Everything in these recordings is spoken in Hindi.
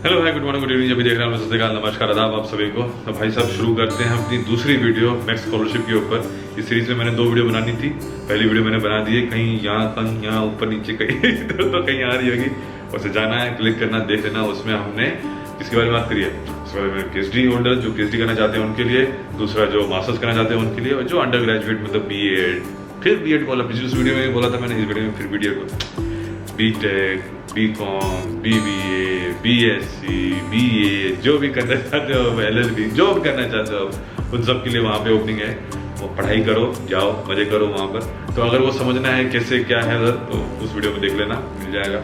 हेलो भाई, गुड मॉर्निंग, गुड इवनिंग। अभी देख रहे हैं सत श्री अकाल, नमस्कार, आदाब आप सभी को। तो भाई साहब शुरू करते हैं अपनी दूसरी वीडियो मैक्स स्कॉलरशिप के ऊपर। इस सीरीज में मैंने 2 वीडियो बनानी थी। पहली वीडियो मैंने बना दी है, कहीं यहाँ कहीं यहाँ ऊपर नीचे कहीं तो कहीं आ रही होगी, उसे जाना है, क्लिक करना, देख लेना। उसमें हमने किसके बारे में बात करी है? उसके बारे में PhD होल्डर जो PhD करना चाहते हैं उनके लिए, दूसरा जो मास्टर्स करना चाहते हैं उनके लिए, और जो अंडर ग्रेजुएट मतलब B.Ed, फिर B.Ed बोला, पिछली उस वीडियो में बोला था मैंने, इस वीडियो में फिर वीडियो को B.Tech, B.Com, BBA, BSc, BA, जो भी करना चाहते हो, LLB, जो भी करना चाहते हो, उन सब के लिए वहाँ पे ओपनिंग है। वो पढ़ाई करो, जाओ, मजे करो वहाँ पर। तो अगर वो समझना है कैसे क्या है तो उस वीडियो में देख लेना, मिल जाएगा।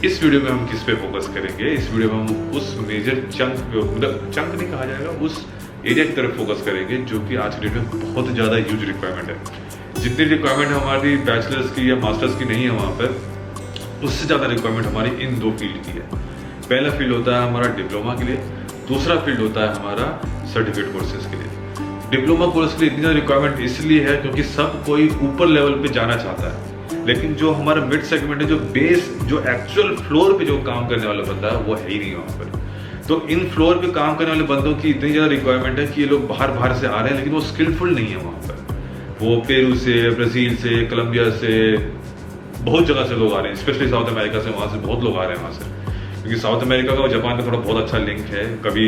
इस वीडियो में हम किस पे फोकस करेंगे? इस वीडियो में हम उस मेजर चंक पे, मतलब चंक नहीं कहा जाएगा, उस एरिया की तरफ फोकस करेंगे जो कि आज के डेट में बहुत ज़्यादा ह्यूज रिक्वायरमेंट है। जितनी रिक्वायरमेंट हमारी बैचलर्स की या मास्टर्स की नहीं है वहाँ पर, उससे ज़्यादा रिक्वायरमेंट हमारी इन 2 फील्ड की है। पहला फील्ड होता है हमारा डिप्लोमा के लिए, दूसरा फील्ड होता है हमारा सर्टिफिकेट कोर्सेज के लिए। डिप्लोमा कोर्स के लिए इतनी ज़्यादा रिक्वायरमेंट इसलिए है क्योंकि सब कोई ऊपर लेवल पे जाना चाहता है, लेकिन जो हमारा मिड सेगमेंट है, जो बेस, जो एक्चुअल फ्लोर पे जो काम करने वाला बंदा है, वो है ही नहीं वहाँ पर। तो इन फ्लोर पे काम करने वाले बंदों की इतनी ज़्यादा रिक्वायरमेंट है कि ये लोग बाहर से आ रहे हैं, लेकिन वो स्किलफुल नहीं है वहाँ पर। वो पेरू से, ब्राज़ील से, कोलंबिया से, बहुत जगह से लोग आ रहे हैं, स्पेशली साउथ अमेरिका से, वहाँ से बहुत लोग आ रहे हैं वहाँ से, क्योंकि साउथ अमेरिका का और जापान का थोड़ा बहुत अच्छा लिंक है। कभी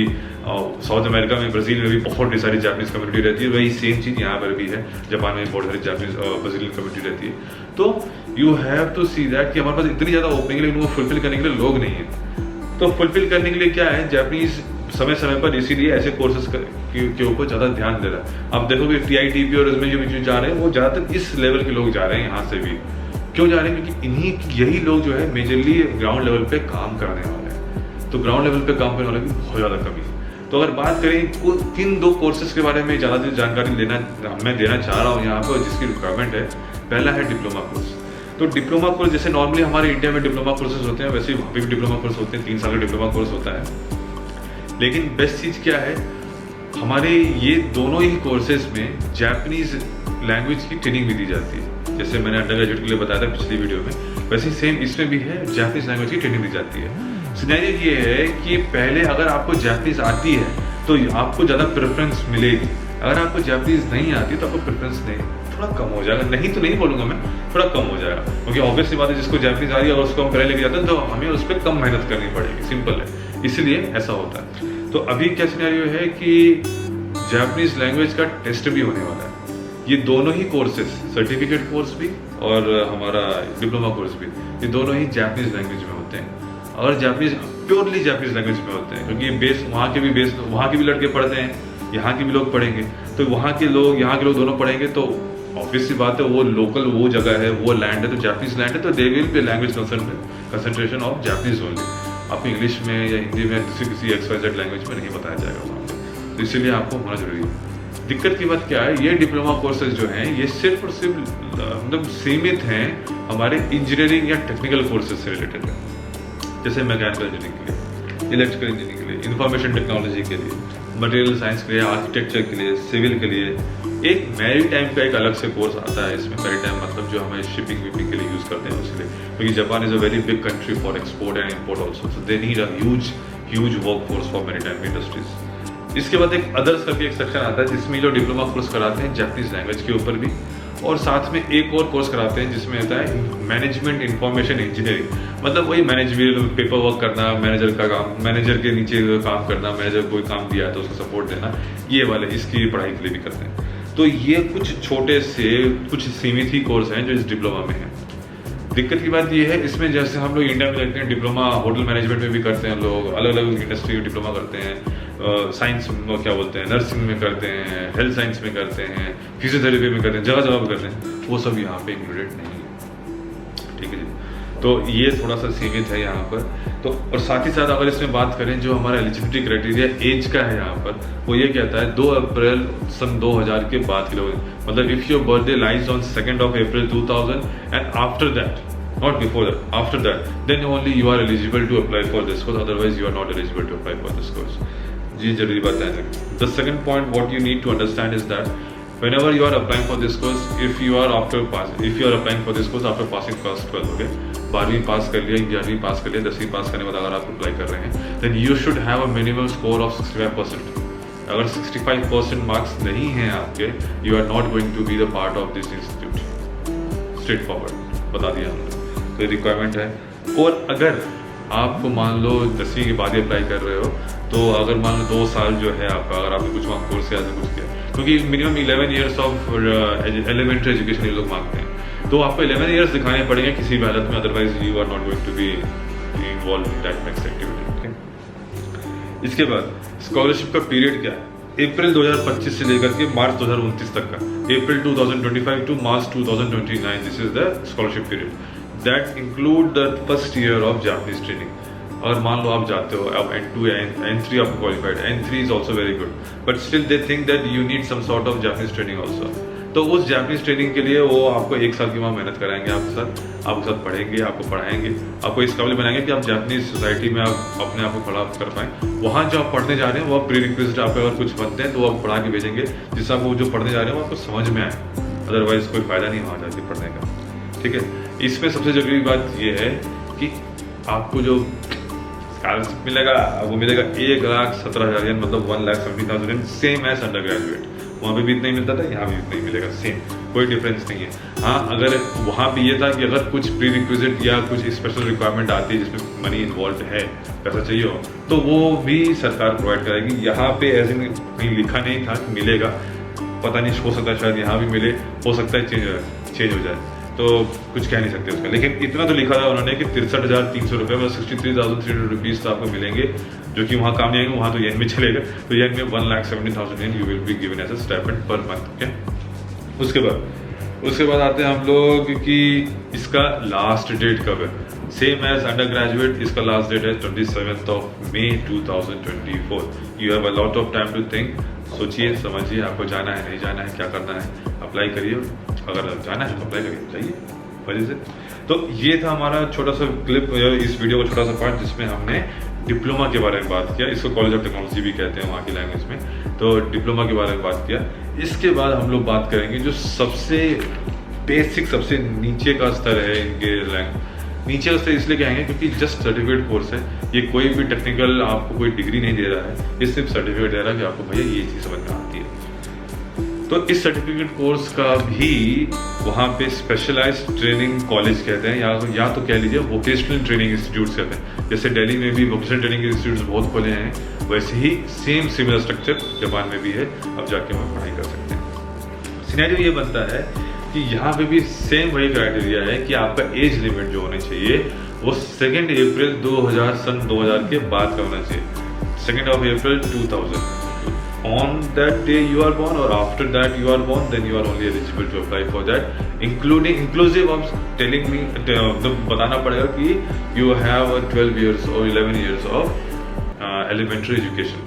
साउथ अमेरिका में, ब्राज़ील में भी बहुत सारी जापानीज कम्युनिटी रहती है, वही सेम चीज़ यहाँ पर भी है। जापान में बहुत सारी जापानीज ब्राज़ीलियन कम्युनिटी रहती है। तो you have to see that कि हमारे पास इतनी ज़्यादा ओपनिंग है, लेकिन वो फुलफिल करने के लिए लोग नहीं है। तो फुलफिल करने के लिए क्या है, जापानीज समय समय पर इसीलिए ऐसे कोर्सेज के ऊपर ज़्यादा ध्यान दे रहा है। आप देखोगे TITP और इसमें जो जा रहे हैं, वो ज़्यादातर इस लेवल के लोग जा रहे हैं यहाँ से भी। क्यों जा रहे हैं? क्योंकि यही लोग जो है मेजरली ग्राउंड लेवल पे काम करने वाले हैं। तो ग्राउंड लेवल पे काम करने वाले की बहुत ज़्यादा कमी है। तो अगर बात करें किन 2 कोर्सेज के बारे में ज़्यादा जानकारी मैं देना चाह रहा हूँ यहाँ पर, जिसकी रिक्वायरमेंट है, पहला है डिप्लोमा कोर्स। तो डिप्लोमा कोर्स जैसे नॉर्मली हमारे इंडिया में डिप्लोमा कोर्सेज होते हैं, वैसे वहाँ पे भी डिप्लोमा कोर्स होते हैं, 3 साल का डिप्लोमा कोर्स होता है। लेकिन बेस्ट चीज़ क्या है, हमारे ये दोनों ही कोर्सेज में जापानीज लैंग्वेज की ट्रेनिंग भी दी जाती है। जैसे मैंने अंडर ग्रेजुएट के लिए बताया था पिछली वीडियो में, वैसे ही सेम इसमें भी है, जापानीज लैंग्वेज की ट्रेनिंग दी जाती है। सिनेरियो ये है कि पहले अगर आपको जापानीज आती है तो आपको ज़्यादा प्रेफरेंस मिलेगी। अगर आपको जापानीज नहीं आती तो आपको प्रेफरेंस नहीं, थोड़ा कम हो जाएगा। नहीं तो नहीं बोलूँगा मैं, थोड़ा कम हो जाएगा, क्योंकि ऑब्वियसली बात है, जिसको जापानीज आ रही है अगर उसको हम पहले लेके जाते हैं तो हमें उस पर कम मेहनत करनी पड़ेगी, सिंपल है, इसलिए ऐसा होता है। तो अभी क्या सिनेरियो है कि जापानीज लैंग्वेज का टेस्ट भी होने वाला है। ये दोनों ही कोर्सेज, सर्टिफिकेट कोर्स भी और हमारा डिप्लोमा कोर्स भी, ये दोनों ही जापानीज लैंग्वेज में होते हैं। और जापानीज प्योरली जापानीज लैंग्वेज में होते हैं, क्योंकि बेस वहाँ के भी लड़के पढ़ते हैं, यहाँ के भी लोग पढ़ेंगे। तो वहाँ के लोग यहाँ के लोग दोनों पढ़ेंगे, तो ऑब्वियस सी बात है, वो लोकल वो जगह है, वो लैंड है, तो जापानीज लैंड है, तो they will be language concentration of Japanese only. आपको इंग्लिश में या हिंदी में किसी XYZ लैंग्वेज में नहीं बताया जाएगा वहाँ पर, तो इसीलिए आपको होना जरूरी है। दिक्कत की बात क्या है, ये डिप्लोमा कोर्सेज जो हैं, ये सिर्फ और सिर्फ मतलब सीमित हैं हमारे इंजीनियरिंग या टेक्निकल कोर्सेज से रिलेटेड है। जैसे मैकेनिकल इंजीनियरिंग के लिए, इलेक्ट्रिकल इंजीनियरिंग के लिए, इंफॉर्मेशन टेक्नोलॉजी के लिए, मटेरियल साइंस के लिए, आर्किटेक्चर के लिए, सिविल के लिए। एक मैरीटाइम का एक अलग से कोर्स आता है इसमें। मैरीटाइम मतलब जो हमें शिपिंग विपिंग के लिए यूज़ करते हैं उसके लिए, क्योंकि Japan is a very big country for export and import also, so they need a huge work force for maritime industries. इसके बाद एक अदर्स करके एक सेक्शन आता है, जिसमें जो डिप्लोमा कोर्स कराते हैं जापानीज लैंग्वेज के ऊपर भी, और साथ में एक और कोर्स कराते हैं जिसमें होता है मैनेजमेंट इंफॉर्मेशन इंजीनियरिंग। मतलब वही मैनेजरियल पेपर वर्क करना, मैनेजर का काम, मैनेजर के नीचे काम करना, मैनेजर कोई काम दिया है तो उसको सपोर्ट देना, ये वाले इसकी पढ़ाई के लिए भी करते हैं। तो ये कुछ छोटे से कुछ सीमित ही कोर्स हैं जो इस डिप्लोमा में है। दिक्कत की बात ये है, इसमें जैसे हम लोग इंडिया में देखते हैं डिप्लोमा होटल मैनेजमेंट में भी करते हैं लोग, अलग अलग इंडस्ट्री में डिप्लोमा करते हैं, साइंस क्या बोलते हैं, नर्सिंग में करते हैं, हेल्थ साइंस में करते हैं, फिजियोथेरेपी में करते हैं, जगह जगह पर करते हैं, वो सब यहाँ पे इंक्लूडेड नहीं है। ठीक है जी, तो ये थोड़ा सा सीमित है यहाँ पर। तो और साथ ही साथ अगर इसमें बात करें, जो हमारा एलिजिबिलिटी क्राइटेरिया एज का है यहाँ पर, वो ये कहता है 2 अप्रैल सन 2000 के बाद के लोग, मतलब if your birthday lies on 2 April 2000 and after that, not before that, after that, then only you are eligible to apply for this course, otherwise you are not eligible to apply for this course. जी जरूरी बात है। The second point what you need to understand is that whenever you are applying for this course, if you are applying for this course after passing class 12, okay, 12वीं पास कर लिया, 11वीं पास कर लिया, 10वीं पास करने के बाद अगर आप अप्लाई कर रहे हैं, then you should have a minimum score of 65%. अगर 65% मार्क्स नहीं हैं आपके, you are not going to be the part of this institute. Straight forward बता दिया हमने, तो ये रिक्वायरमेंट है। और अगर आपको मान लो 10वीं के बाद ही अप्लाई कर रहे हो, तो अगर मान लो 2 साल जो है आपका, अगर आपने कुछ वहाँ कोर्स किया कुछ किया, क्योंकि minimum 11 years of elementary education ये लोग मांगते हैं, तो आपको 11 ईयर्स दिखाने पड़ेंगे किसी भी हालत में, otherwise you are not going to be involve in that next activity. इसके बाद स्कॉलरशिप का पीरियड क्या है? अप्रैल 2025 से लेकर के मार्च 2029 तक का, April 2025 to March 2029, this is the scholarship period that include the first year of Japanese training. और मान लो आप जाते हो, अब N2 या N3 आपको qualified, N3 is also very good, but still they think that you need some sort of Japanese training also. तो उस जापानीज ट्रेनिंग के लिए वो आपको 1 साल की वहाँ मेहनत कराएंगे आपके साथ पढ़ेंगे, आपको पढ़ाएंगे, आपको इस काबिल बनाएंगे कि आप जापानीज सोसाइटी में आप अपने आप को खड़ा कर पाएं। वहाँ जो आप पढ़ने जा रहे हैं वो प्री रिक्विजिट आप अगर कुछ बनते हैं तो आप पढ़ा के भेजेंगे, जिससे आपको जो पढ़ने जा रहे हैं वो आपको समझ में आए, अदरवाइज कोई फायदा नहीं वहाँ जाके पढ़ने का। ठीक है, इसमें सबसे जरूरी बात ये है कि आपको जो स्कॉलरशिप मिलेगा वो मिलेगा 1,17,000, मतलब 1,70,000, सेम एज अंडर ग्रेजुएट। वहाँ पे भी इतना ही मिलता था, यहाँ भी इतना ही मिलेगा, सेम, कोई डिफरेंस नहीं है। हाँ, अगर वहाँ पे ये था कि अगर कुछ प्री रिक्विजिट या कुछ स्पेशल रिक्वायरमेंट आती है जिसमें मनी इन्वॉल्व है, पैसा चाहिए हो, तो वो भी सरकार प्रोवाइड कराएगी। यहाँ पे एज इन कहीं लिखा नहीं था कि मिलेगा, पता नहीं, हो सकता है शायद यहाँ भी मिले, हो सकता है चेंज हो जाए, तो कुछ कह नहीं सकते उसका। लेकिन इतना तो लिखा था उन्होंने कि 63,300 रुपये, मतलब 63,300 रुपीज़ तो आपको मिलेंगे, जो कि वहाँ काम नहीं आएंगे, वहाँ तो येन में चलेगा। तो येन में 1,70,000 yen you will be given as a stipend per month. Okay, उसके बाद आते हैं हम लोग कि इसका लास्ट डेट कब है। सेम एज अंडर ग्रेजुएट, इसका लास्ट डेट है 27 मई 2024। You have a lot of time to think, सोचिए समझिए, आपको जाना है नहीं जाना है, क्या करना है, अप्लाई करिए, अगर जाना है तो अप्लाई करिए, चाहिए वजह से। तो ये था हमारा छोटा सा क्लिप, इस वीडियो का छोटा सा पार्ट, जिसमें हमने डिप्लोमा के बारे में बात किया, इसको कॉलेज ऑफ टेक्नोलॉजी भी कहते हैं वहाँ की लैंग्वेज में, तो डिप्लोमा के बारे में बात किया। इसके बाद हम लोग बात करेंगे जो सबसे बेसिक, सबसे नीचे का स्तर है इनके नीचे स्तर इसलिए कहेंगे क्योंकि जस्ट सर्टिफिकेट कोर्स है, ये कोई भी टेक्निकल आपको कोई डिग्री नहीं दे रहा है, ये सिर्फ सर्टिफिकेट दे रहा है कि आपको भैया ये चीज़ समझ में आती है। तो इस सर्टिफिकेट कोर्स का भी वहाँ पे स्पेशलाइज्ड ट्रेनिंग कॉलेज कहते हैं, या तो कह लीजिए वोकेशनल ट्रेनिंग इंस्टीट्यूट्स कहते हैं। जैसे दिल्ली में भी वोकेशनल ट्रेनिंग इंस्टीट्यूट्स बहुत खोले हैं, वैसे ही सेम सिमिलर स्ट्रक्चर जापान में भी है, अब जाके वहाँ पढ़ाई कर सकते हैं। सिनेरियो ये बनता है कि यहाँ पे भी सेम वही क्राइटेरिया है कि आपका एज लिमिट जो होनी चाहिए वो 2 अप्रैल 2000 के बाद का होना चाहिए, 2 अप्रैल 2000। On that day you are born or after that you are born, then you are only eligible to apply for that, inclusive of telling me, बताना पड़ेगा कि you have 12 years or 11 years of elementary education,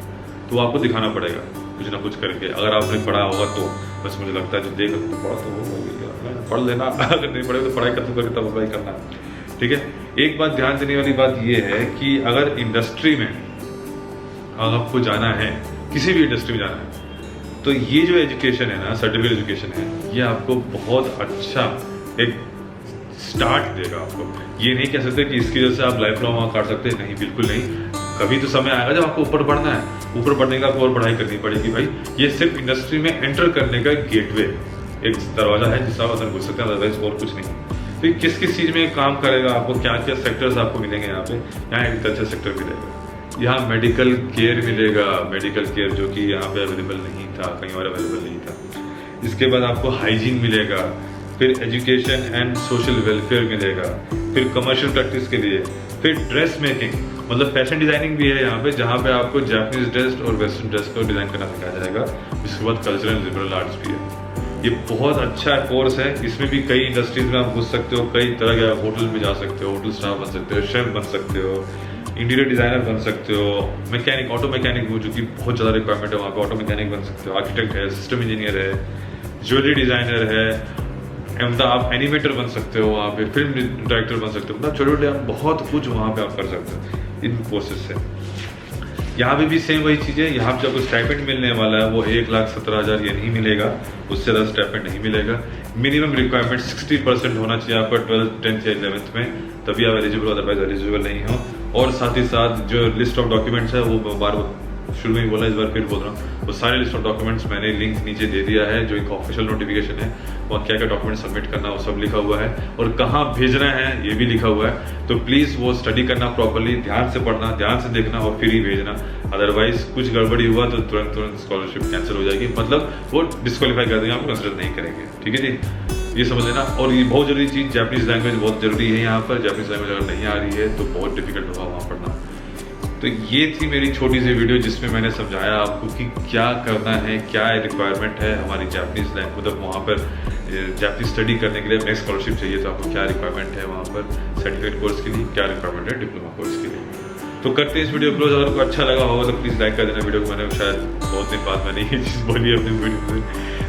तो आपको दिखाना पड़ेगा कुछ ना कुछ करके। अगर आपने पढ़ा होगा तो बस मुझे लगता है जो देख पढ़ा तो पढ़ लेना, अगर नहीं पढ़ेगा तो पढ़ाई खत्म करके तब अप्लाई करना। ठीक है, एक बात ध्यान देने वाली बात यह है कि अगर इंडस्ट्री में आपको जाना है, किसी भी इंडस्ट्री में जाना है, तो ये जो एजुकेशन है ना, सर्टिफिकेट एजुकेशन है, ये आपको बहुत अच्छा एक स्टार्ट देगा। आपको ये नहीं कह सकते कि इसकी वजह से आप लाइफ लॉन्ग काट सकते हैं, नहीं, बिल्कुल नहीं। कभी तो समय आएगा जब आपको ऊपर बढ़ना है, ऊपर बढ़ने का और पढ़ाई करनी पड़ेगी भाई। ये सिर्फ इंडस्ट्री में एंटर करने का गेटवे, एक दरवाजा है जिससे आप अंदर घुस सकते हैं, अदरवाइज और कुछ नहीं। तो किस किस चीज़ में काम करेगा, आपको क्या क्या सेक्टर्स आपको मिलेंगे यहाँ पे। यहाँ एग्रीकल्चर सेक्टर मिलेगा, यहाँ मेडिकल केयर मिलेगा, मेडिकल केयर जो कि यहाँ पे अवेलेबल नहीं था, कहीं और अवेलेबल नहीं था। इसके बाद आपको हाइजीन मिलेगा, फिर एजुकेशन एंड सोशल वेलफेयर मिलेगा, फिर कमर्शियल प्रैक्टिस के लिए, फिर ड्रेस मेकिंग, मतलब फैशन डिजाइनिंग भी है यहाँ पे, जहाँ पे आपको जापानीज ड्रेस और वेस्टर्न ड्रेस को डिजाइन करना सिखाया जाएगा। इसके बाद कल्चरल एंड लिबरल आर्ट्स भी है। ये बहुत अच्छा कोर्स है, इसमें भी कई इंडस्ट्रीज में आप घुस सकते हो, कई तरह के होटल में जा सकते हो, होटल स्टाफ बन सकते हो, शेफ बन सकते हो, इंटीरियर डिजाइनर बन सकते हो, मैकेनिक, ऑटो मैकेनिक जो कि बहुत ज़्यादा रिक्वायरमेंट है वहाँ पे, ऑटो मैकेनिक बन सकते हो, आर्किटेक्ट है, सिस्टम इंजीनियर है, ज्वेलरी डिजाइनर है, मतलब आप एनिमेटर बन सकते हो वहाँ पे, फिल्म डायरेक्टर बन सकते हो, मतलब छोटे छोटे आप बहुत कुछ वहाँ पे आप कर सकते हो इन कोर्सेज से। यहाँ पे भी सेम वही चीज़ है, यहाँ पे आपको स्टाइपेंड मिलने वाला है वो 1,17,000 ये नहीं मिलेगा, उससे ज़्यादा स्टाइपेंड नहीं मिलेगा। मिनिमम रिक्वायरमेंट 60% होना चाहिए आपका 12th 10th या 11th में, तभी आप एलिजिबल, अदरवाइज एलिजिबल नहीं हो। और साथ ही साथ जो लिस्ट ऑफ डॉक्यूमेंट्स है वो बार शुरू में ही बोला, इस बार फिर बोल रहा हूँ, वो सारे लिस्ट ऑफ डॉक्यूमेंट्स मैंने लिंक नीचे दे दिया है, जो एक ऑफिशियल नोटिफिकेशन है, वहाँ क्या क्या डॉक्यूमेंट सबमिट करना है वो सब लिखा हुआ है, और कहाँ भेजना है ये भी लिखा हुआ है। तो प्लीज़ वो स्टडी करना प्रॉपरली, ध्यान से पढ़ना, ध्यान से देखना और फिर ही भेजना, अदरवाइज कुछ गड़बड़ी हुआ तो तुरंत स्कॉलरशिप कैंसिल हो जाएगी, मतलब वो डिस्क्वालीफाई कर देंगे, आपको कंसिडर नहीं करेंगे। ठीक है जी, ये समझ लेना। और ये बहुत जरूरी चीज़, जापानीज लैंग्वेज बहुत जरूरी है यहाँ पर। जापानीज लैंग्वेज अगर नहीं आ रही है तो बहुत डिफिकल्ट होगा वहाँ पढ़ना। तो ये थी मेरी छोटी सी वीडियो जिसमें मैंने समझाया आपको कि क्या करना है, क्या रिक्वायरमेंट है हमारी जापानीज लैंग्वेज, मतलब वहाँ पर जापानीज स्टडी करने के लिए, नेक्स्ट स्कॉलरशिप चाहिए तो आपको क्या रिक्वायरमेंट है वहाँ पर सर्टिफिकेट कोर्स के लिए, क्या रिक्वायरमेंट है डिप्लोमा कोर्स के लिए। तो करते हैं इस वीडियो क्लोज। अगर आपको अच्छा लगा होगा तो प्लीज़ लाइक कर देना वीडियो को। मैंने शायद बहुत दिन बाद मैंने ये चीज़ बोली है अपनी वीडियो में,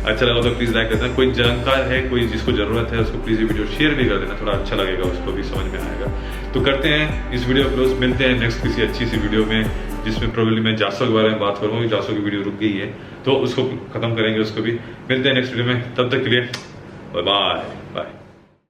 अच्छा लगा तो प्लीज़ लाइक कर देना। कोई जानकार है, कोई जिसको ज़रूरत है उसको प्लीज़ ये वीडियो शेयर भी कर देना, थोड़ा अच्छा लगेगा, उसको भी समझ में आएगा। तो करते हैं इस वीडियो क्लोज, मिलते हैं नेक्स्ट किसी अच्छी सी वीडियो में जिसमें प्रोबेबली मैं जासो के बारे में बात करूँगा। जासो की वीडियो रुक गई है तो उसको खत्म करेंगे, उसको भी मिलते हैं नेक्स्ट वीडियो में। तब तक के लिए बाय बाय।